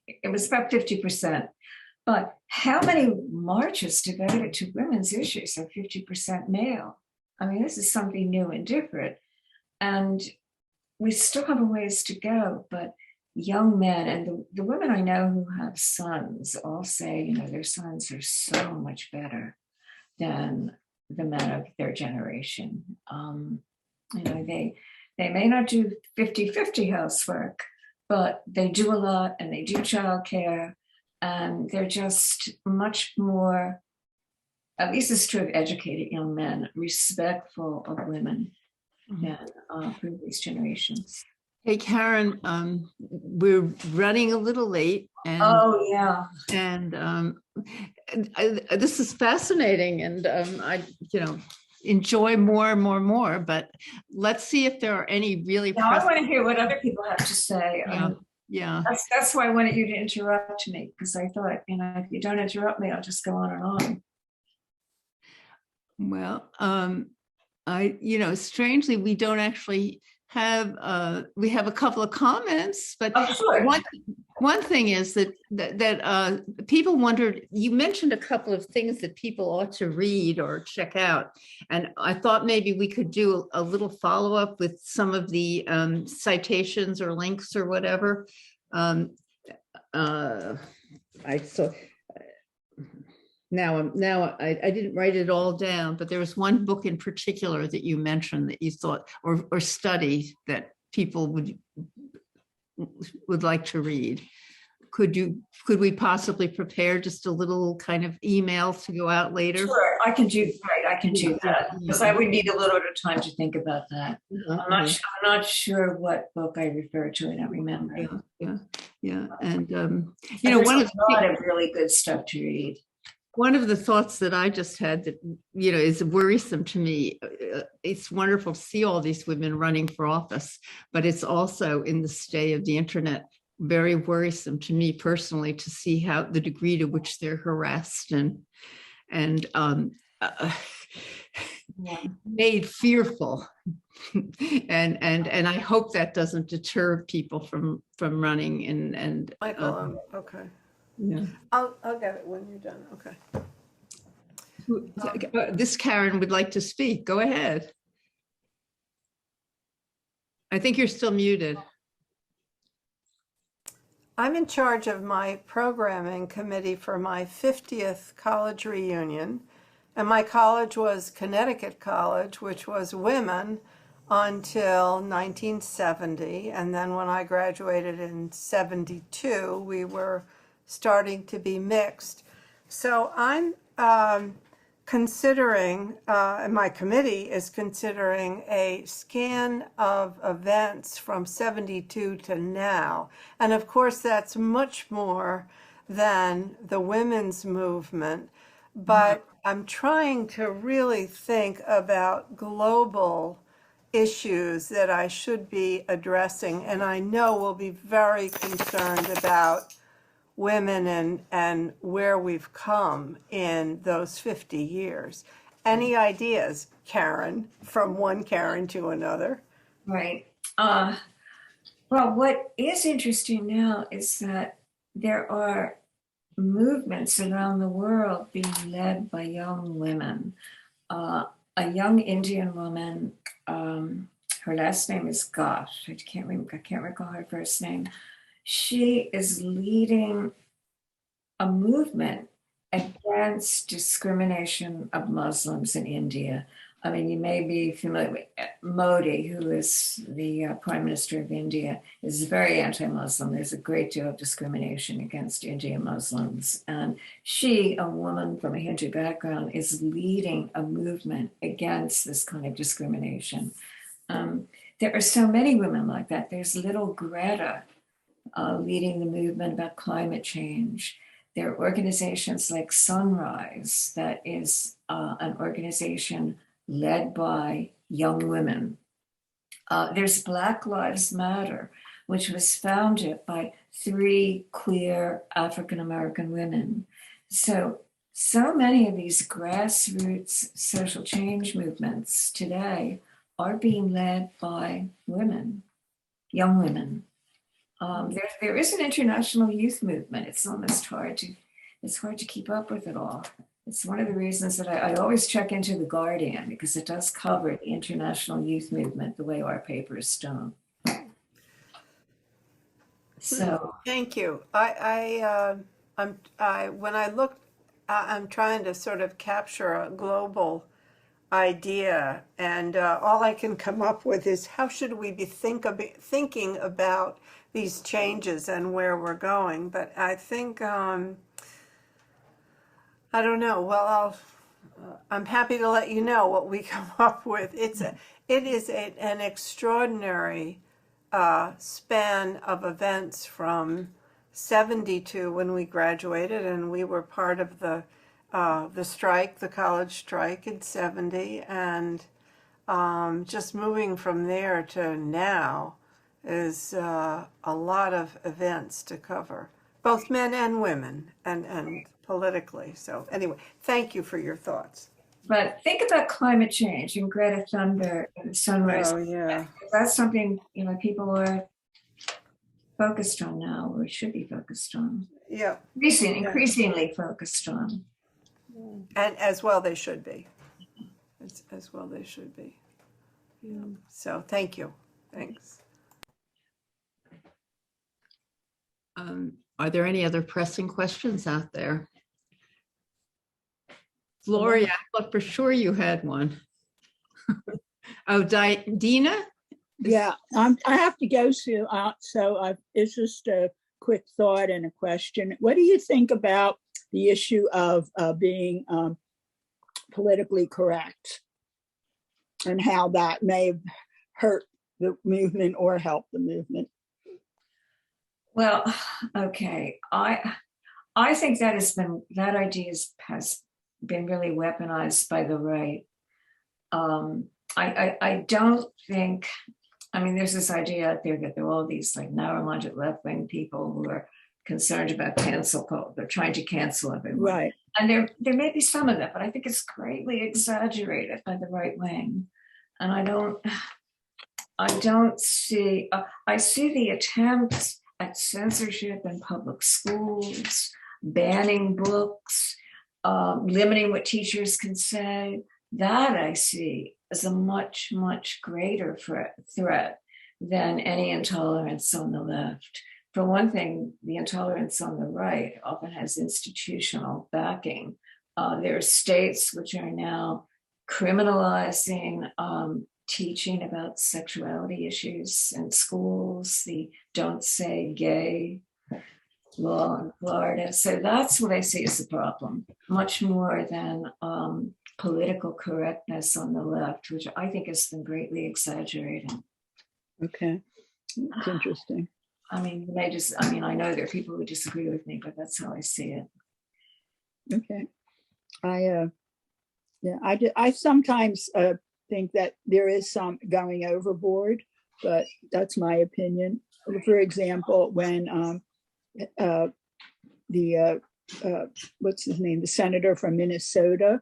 it was about 50%. But how many marches devoted to women's issues are 50% male? I mean, this is something new and different. And we still have a ways to go, but young men and the women I know who have sons all say, their sons are so much better than the men of their generation. They may not do 50-50 housework, but they do a lot and they do childcare. And they're just much more, at least it's true of educated young men, respectful of women. than previous generations. Hey, Karen, we're running a little late, and Oh, yeah. This is fascinating, and I, enjoy more and more and more. But let's see if there are any really. Now, I want to hear what other people have to say. Yeah. That's why I wanted you to interrupt me, because I thought, if you don't interrupt me, I'll just go on and on. Well, strangely, we don't actually have, we have a couple of comments, but sure. one thing is that people wondered, you mentioned a couple of things that people ought to read or check out. And I thought maybe we could do a little follow-up with some of the citations or links or whatever. Now I didn't write it all down, but there was one book in particular that you mentioned that you thought, or study that people would like to read. Could we possibly prepare just a little kind of email to go out later? Sure, I can do that, because I would need a little bit of time to think about that. I'm not sure what book I referred to. I don't remember. Yeah. And there's a lot of really good stuff to read. One of the thoughts that I just had that, is worrisome to me, it's wonderful to see all these women running for office, but it's also, in the state of the internet, very worrisome to me personally to see how the degree to which they're harassed and made fearful. and I hope that doesn't deter people from running and Michael, okay. Yeah. I'll get it when you're done. Okay. This Karen would like to speak. Go ahead. I think you're still muted. I'm in charge of my programming committee for my 50th college reunion. And my college was Connecticut College, which was women until 1970. And then when I graduated in 72, we were starting to be mixed. So I'm considering, and my committee is considering a scan of events from 72 to now. And of course, that's much more than the women's movement. But I'm trying to really think about global issues that I should be addressing. And I know we'll be very concerned about women and where we've come in those 50 years. Any ideas, Karen, from one Karen to another? Right. Well, what is interesting now is that there are movements around the world being led by young women. A young Indian woman, her last name is Gosh. I can't recall her first name. She is leading a movement against discrimination of Muslims in India. I mean, you may be familiar with Modi, who is the Prime Minister of India, is very anti-Muslim. There's a great deal of discrimination against Indian Muslims. And she, a woman from a Hindu background, is leading a movement against this kind of discrimination. There are so many women like that. There's little Greta leading the movement about climate change. There are organizations like Sunrise, that is an organization led by young women. There's Black Lives Matter, which was founded by 3 queer African-American women. So many of these grassroots social change movements today are being led by women, young women. There is an international youth movement. It's almost hard to keep up with it all. It's one of the reasons that I always check into The Guardian, because it does cover the international youth movement the way our papers don't. So thank you. When I look, I'm trying to sort of capture a global idea, and all I can come up with is how should we be thinking about these changes and where we're going. But I think I don't know. Well, I'm happy to let you know what we come up with. It is an extraordinary span of events from 72 when we graduated, and we were part of the strike, the college strike in 70, and just moving from there to now is a lot of events to cover, both men and women, and politically. So anyway, thank you for your thoughts. But think about climate change and Greta Thunberg and Sunrise. Oh, yeah. That's something, people are focused on now, or should be focused on. Yeah. Increasingly focused on. And as well they should be. As well they should be. Yeah. So thank you. Thanks. Are there any other pressing questions out there? Gloria, I thought for sure you had one. Oh, Dina? Yeah, I have to go soon, so it's just a quick thought and a question. What do you think about the issue of being politically correct, and how that may have hurt the movement or helped the movement? Well, okay, I think that idea has been really weaponized by the right. I don't think. There's this idea out there that there are all these like narrow-minded left-wing people who are concerned about cancel culture. They're trying to cancel everyone. Right. And there may be some of that, but I think it's greatly exaggerated by the right wing. And I don't see, I see the attempts at censorship in public schools, banning books, limiting what teachers can say. That I see as a much, much greater threat than any intolerance on the left. For one thing, the intolerance on the right often has institutional backing. There are states which are now criminalizing teaching about sexuality issues in schools, the Don't Say Gay law in Florida. So that's what I see as a problem, much more than political correctness on the left, which I think has been greatly exaggerated. Okay, it's interesting. I know there are people who disagree with me, but that's how I see it. Okay. I sometimes think that there is some going overboard, but that's my opinion. For example, when what's his name, the senator from Minnesota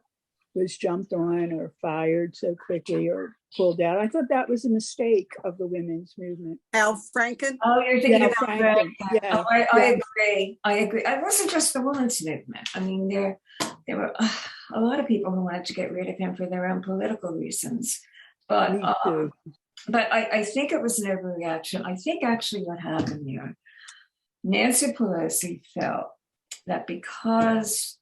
was jumped on or fired so quickly or pulled out, I thought that was a mistake of the women's movement. Al Franken? Oh, you're thinking about Franken. Yeah. I agree. It wasn't just the women's movement. There were a lot of people who wanted to get rid of him for their own political reasons. But I think it was an overreaction. I think actually what happened there, Nancy Pelosi felt that because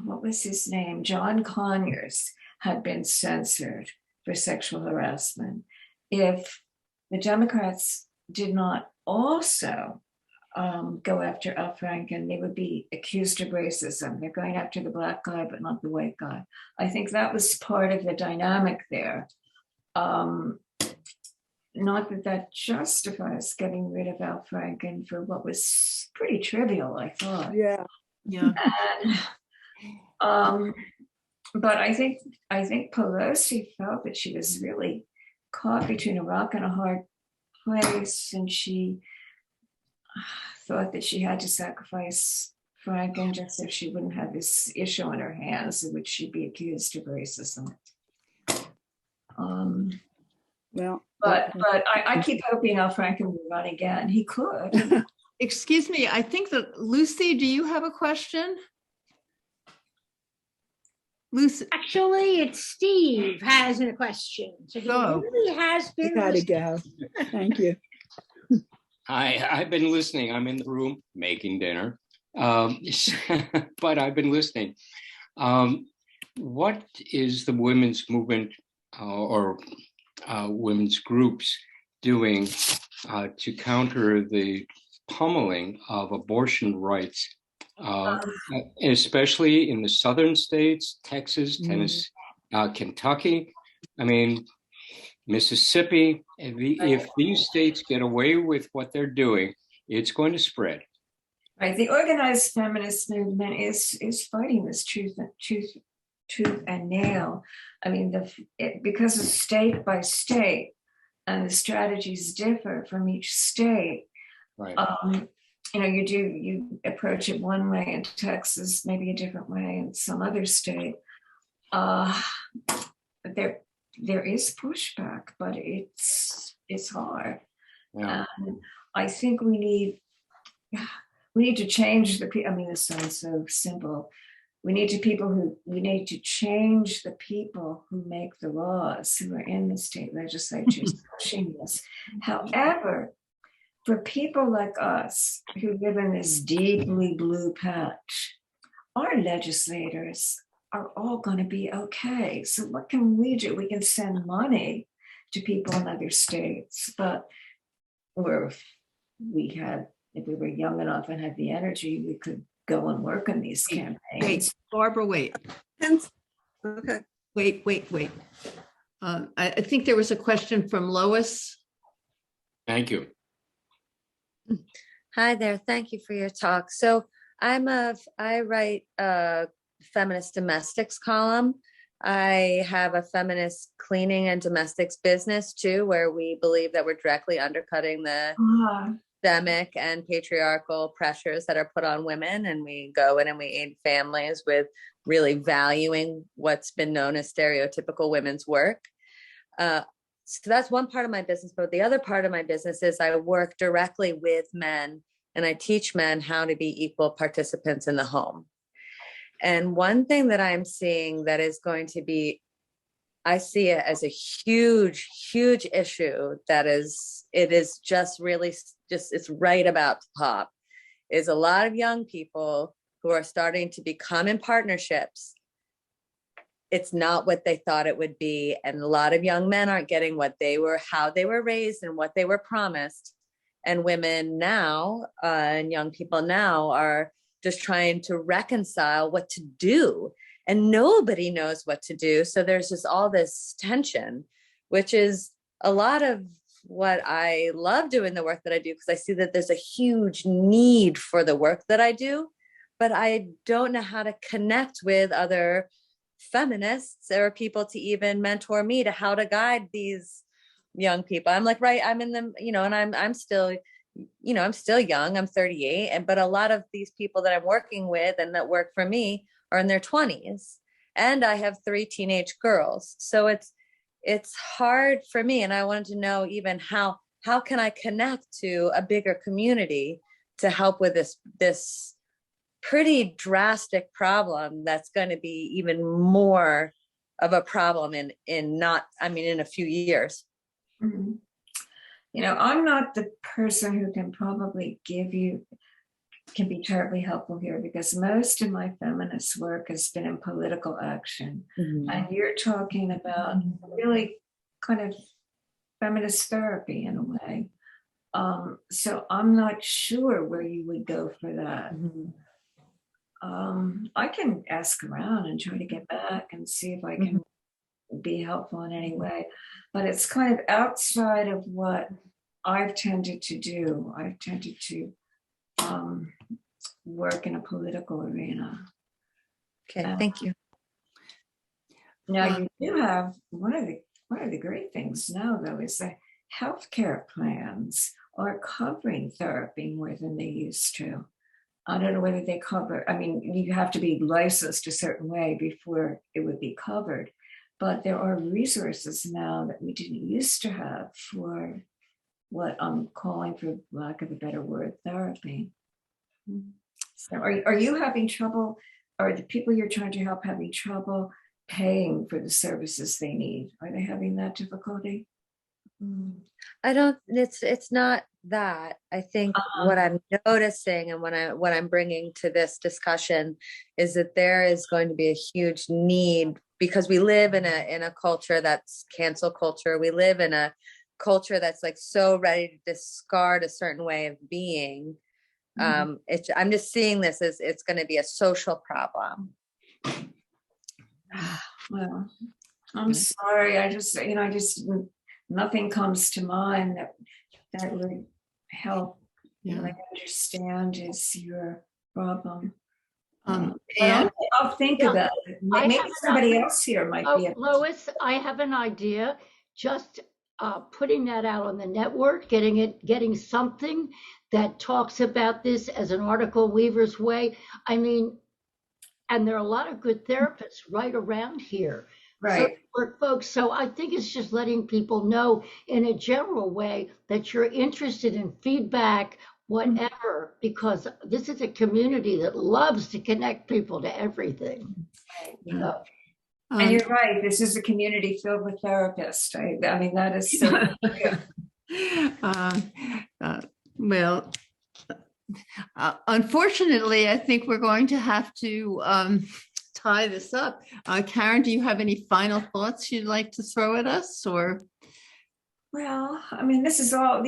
what was his name? John Conyers had been censored for sexual harassment. If the Democrats did not also go after Al Franken, they would be accused of racism. They're going after the black guy, but not the white guy. I think that was part of the dynamic there. Not that justifies getting rid of Al Franken for what was pretty trivial, I thought. Yeah. And, but I think Pelosi felt that she was really caught between a rock and a hard place, and she thought that she had to sacrifice Franken just so she wouldn't have this issue on her hands in which she'd be accused of racism. But I keep hoping Al Franken will run again. He could. Excuse me, I think that Lucy, do you have a question? Lucy. Actually, it's Steve has a question. So he really has been. You gotta go. Thank you. I've been listening. I'm in the room making dinner, but I've been listening. What is the women's movement or women's groups doing to counter the pummeling of abortion rights especially in the southern states, Texas, Tennessee, Kentucky. I mean, Mississippi. If these states get away with what they're doing, it's going to spread. Right. The organized feminist movement is fighting this tooth and nail. I mean, because of state by state, and the strategies differ from each state. Right. You approach it one way in Texas, maybe a different way in some other state. There is pushback, but it's hard. Yeah. And I think we need to change the. I mean, this sounds so simple. We need to change the people who make the laws, who are in the state legislatures pushing this. However, for people like us who live in this deeply blue patch, our legislators are all going to be okay. So what can we do? We can send money to people in other states, but if we were young enough and had the energy, we could go and work on these campaigns. Wait, Barbara, wait. Okay. Wait. I think there was a question from Lois. Thank you. Hi there. Thank you for your talk. So I write a feminist domestics column. I have a feminist cleaning and domestics business too, where we believe that we're directly undercutting the systemic and patriarchal pressures that are put on women. And we go in and we aid families with really valuing what's been known as stereotypical women's work. So that's one part of my business. But the other part of my business is I work directly with men and I teach men how to be equal participants in the home. And one thing that I'm seeing that is going to be, I see it as a huge, huge issue it is just really it's right about to pop, is a lot of young people who are starting to become in partnerships. It's not what they thought it would be. And a lot of young men aren't getting how they were raised and what they were promised. And women now, and young people now are just trying to reconcile what to do. And nobody knows what to do. So there's just all this tension, which is a lot of what I love doing the work that I do, because I see that there's a huge need for the work that I do, but I don't know how to connect with other feminists or people to even mentor me to how to guide these young people. I'm like, right, I'm in them, and I'm still, I'm still young, I'm 38, but a lot of these people that I'm working with and that work for me are in their 20s, and I have 3 teenage girls. So it's hard for me. And I wanted to know even how can I connect to a bigger community to help with this pretty drastic problem that's going to be even more of a problem in a few years. Mm-hmm. I'm not the person who can probably can be terribly helpful here, because most of my feminist work has been in political action. Mm-hmm. And you're talking about really kind of feminist therapy in a way. So I'm not sure where you would go for that. Mm-hmm. I can ask around and try to get back and see if I can be helpful in any way, but it's kind of outside of what I've tended to do. I've tended to work in a political arena. Okay, thank you. Now you do have one of the great things now, though, is that healthcare plans are covering therapy more than they used to. I don't know whether they cover, you have to be licensed a certain way before it would be covered, but there are resources now that we didn't used to have for what I'm calling, for lack of a better word, therapy. So are you having trouble, are the people you're trying to help having trouble paying for the services they need? Are they having that difficulty? It's not that. I think what I'm noticing and what I'm bringing to this discussion is that there is going to be a huge need, because we live in a culture that's cancel culture. We live in a culture that's like so ready to discard a certain way of being, I'm just seeing this as it's going to be a social problem. Well, I'm sorry. I just nothing comes to mind that would help. Yeah. Like understand is your problem. And I'll think about it. Maybe somebody else here might be able to. Lois, I have an idea. Just putting that out on the network, getting something that talks about this as an article Weaver's Way. I mean, and there are a lot of good therapists right around here. Right. For folks. So I think it's just letting people know in a general way that you're interested in feedback, whatever, because this is a community that loves to connect people to everything. You know? And you're right. This is a community filled with therapists. Right? I mean, that is so well, unfortunately, I think we're going to have to tie this up. Karen, do you have any final thoughts you'd like to throw at us, or? Well, I mean, these are all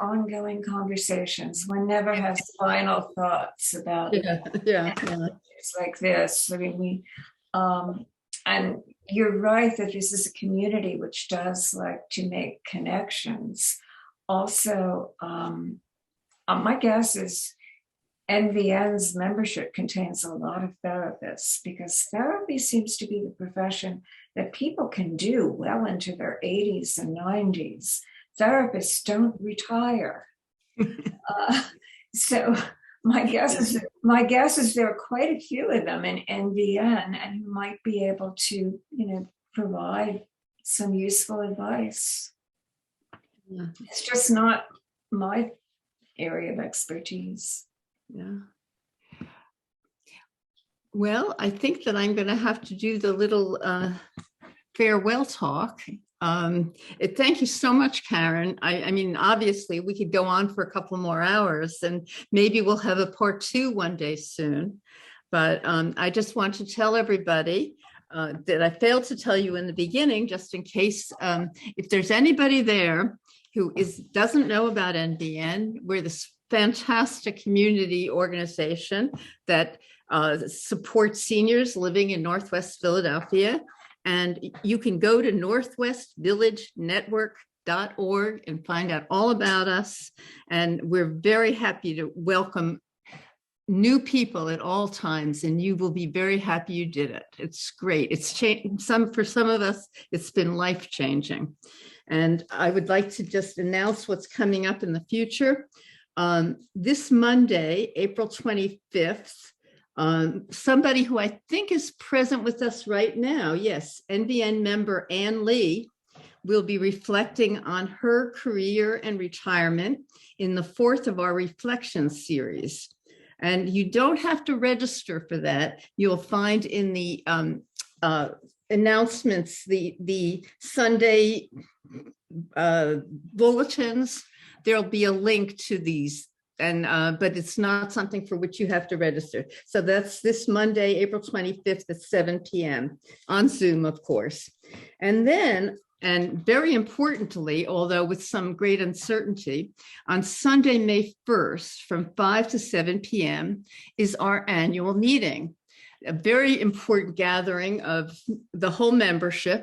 ongoing conversations. One never has final thoughts about it's like this. I mean, and you're right that this is a community which does like to make connections. Also, my guess is NVN's membership contains a lot of therapists, because therapy seems to be the profession that people can do well into their 80s and 90s. Therapists don't retire. So my guess is there are quite a few of them in NVN, and who might be able to, provide some useful advice. Yeah. It's just not my area of expertise. Yeah. Well, I think that I'm going to have to do the little farewell talk. Thank you so much, Karen. I mean, obviously, we could go on for a couple more hours, and maybe we'll have a part 2 one day soon. But I just want to tell everybody that I failed to tell you in the beginning, just in case, if there's anybody there who doesn't know about NVN, we're this fantastic community organization that supports seniors living in Northwest Philadelphia. And you can go to northwestvillagenetwork.org and find out all about us. And we're very happy to welcome new people at all times, and you will be very happy you did it. It's great. It's changed for some of us, it's been life-changing. And I would like to just announce what's coming up in the future. This Monday, April 25th, somebody who I think is present with us right now, yes, NVN member Ann Lee, will be reflecting on her career and retirement in the 4th of our Reflection series. And you don't have to register for that. You'll find in the announcements, the Sunday bulletins, there'll be a link to these, and but it's not something for which you have to register. So that's this Monday, April 25th at 7 p.m. on Zoom, of course. And then, and very importantly, although with some great uncertainty, on Sunday, May 1st, from 5 to 7 p.m. is our annual meeting, a very important gathering of the whole membership.